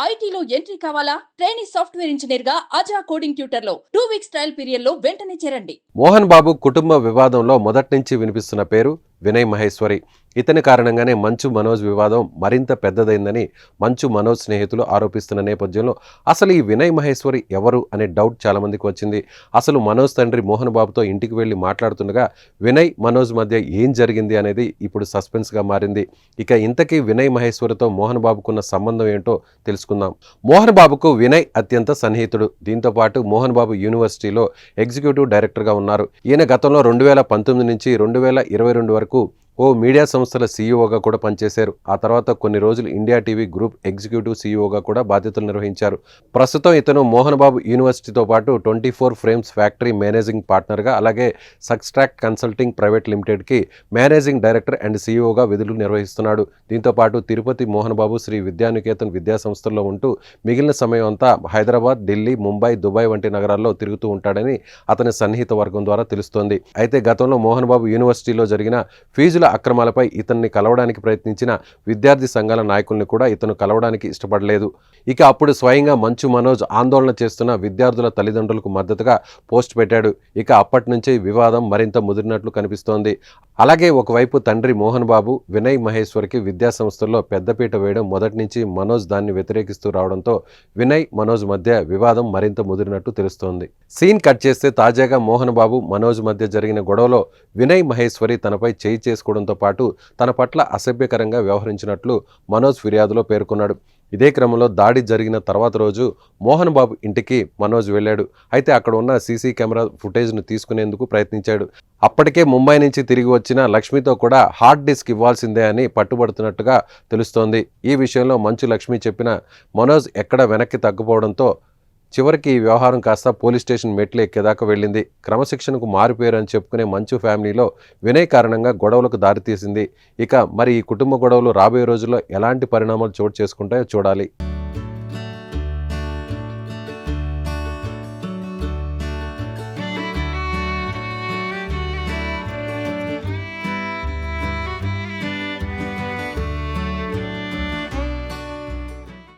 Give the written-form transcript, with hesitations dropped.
ఐటీలో ఎంట్రీ కావాలా? Trainee software engineer గా అజా కోడింగ్ ట్యూటర్ లో 2 వీక్స్ ట్రయల్ పీరియడ్ లో వెంటనే చేరండి. మోహన్ బాబు కుటుంబ వివాదంలో మొదటి నుంచి వినిపిస్తున్న పేరు వినయ్ మహేశ్వరి. ఇతని కారణంగానే మంచు మనోజ్ వివాదం మరింత పెద్దదైందని మంచు మనోజ్ స్నేహితులు ఆరోపిస్తున్న నేపథ్యంలో అసలు ఈ వినయ్ మహేశ్వరి ఎవరు అనే డౌట్ చాలా మందికి వచ్చింది. అసలు మనోజ్ తండ్రి మోహన్ బాబుతో ఇంటికి వెళ్లి మాట్లాడుతుండగా వినయ్ మనోజ్ మధ్య ఏం జరిగింది అనేది ఇప్పుడు సస్పెన్స్గా మారింది. ఇక ఇంతకీ వినయ్ మహేశ్వరితో మోహన్ బాబుకున్న సంబంధం ఏంటో తెలుసుకుందాం. మోహన్ బాబుకు వినయ్ అత్యంత సన్నిహితుడు. దీంతో పాటు మోహన్ బాబు యూనివర్సిటీలో ఎగ్జిక్యూటివ్ డైరెక్టర్గా ఉన్నారు. ఈయన గతంలో 2019 నుంచి 2022 వరకు ఓ మీడియా సంస్థల సీఈఓగా కూడా పనిచేశారు. ఆ తర్వాత కొన్ని రోజులు ఇండియా టీవీ గ్రూప్ ఎగ్జిక్యూటివ్ సీఈఓగా కూడా బాధ్యతలు నిర్వహించారు. ప్రస్తుతం ఇతను మోహన్ బాబు యూనివర్సిటీతో పాటు 24 ఫ్రేమ్స్ ఫ్యాక్టరీ మేనేజింగ్ పార్ట్నర్గా, అలాగే సక్స్ట్రాక్ట్ కన్సల్టింగ్ ప్రైవేట్ లిమిటెడ్కి మేనేజింగ్ డైరెక్టర్ అండ్ సీఈఓగా విధులు నిర్వహిస్తున్నాడు. దీంతో పాటు తిరుపతి మోహన్ బాబు శ్రీ విద్యానికేతన్ విద్యా సంస్థల్లో ఉంటూ మిగిలిన సమయం అంతా హైదరాబాద్, ఢిల్లీ, ముంబై, దుబాయ్ వంటి నగరాల్లో తిరుగుతూ ఉంటాడని అతని సన్నిహిత వర్గం ద్వారా తెలుస్తోంది. అయితే గతంలో మోహన్ బాబు యూనివర్సిటీలో జరిగిన ఫీజుల అక్రమాలపై ఇతన్ని కలవడానికి ప్రయత్నించిన విద్యార్థి సంఘాల నాయకుల్ని కూడా ఇతను కలవడానికి ఇష్టపడలేదు. ఇక అప్పుడు స్వయంగా మంచు మనోజ్ ఆందోళన చేస్తున్న విద్యార్థుల తల్లిదండ్రులకు మద్దతుగా పోస్ట్ పెట్టాడు. ఇక అప్పటి నుంచి వివాదం మరింత ముదిరినట్లు కనిపిస్తోంది. అలాగే ఒకవైపు తండ్రి మోహన్ బాబు వినయ్ మహేశ్వరికి విద్యా సంస్థల్లో పెద్దపీట వేయడం మొదటి నుంచి మనోజ్ దాన్ని వ్యతిరేకిస్తూ రావడంతో వినయ్ మనోజ్ మధ్య వివాదం మరింత ముదిరినట్టు తెలుస్తోంది. సీన్ కట్ చేస్తే తాజాగా మోహన్ బాబు మనోజ్ మధ్య జరిగిన గొడవలో వినయ్ మహేశ్వరి తనపై చేయి చేసుకోవడంతో పాటు తన పట్ల అసభ్యకరంగా వ్యవహరించినట్లు మనోజ్ ఫిర్యాదులో పేర్కొన్నాడు. ఇదే క్రమంలో దాడి జరిగిన తర్వాత రోజు మోహన్ బాబు ఇంటికి మనోజ్ వెళ్ళాడు. అయితే అక్కడ ఉన్న సీసీ కెమెరా ఫుటేజ్ను తీసుకునేందుకు ప్రయత్నించాడు. అప్పటికే ముంబై నుంచి తిరిగి వచ్చిన లక్ష్మితో కూడా హార్డ్ డిస్క్ ఇవ్వాల్సిందే అని పట్టుబడుతున్నట్టుగా తెలుస్తోంది. ఈ విషయంలో మంచు లక్ష్మి చెప్పిన మనోజ్ ఎక్కడ వెనక్కి తగ్గిపోవడంతో చివరికి ఈ వ్యవహారం కాస్త పోలీస్ స్టేషన్ మెట్లు ఎక్కేదాకా వెళ్ళింది. క్రమశిక్షణకు మారిపోయారు అని చెప్పుకునే మంచు ఫ్యామిలీలో వినయ్ కారణంగా గొడవలకు దారితీసింది. ఇక మరి ఈ కుటుంబ గొడవలు రాబోయే రోజుల్లో ఎలాంటి పరిణామాలు చోటు చేసుకుంటాయో చూడాలి.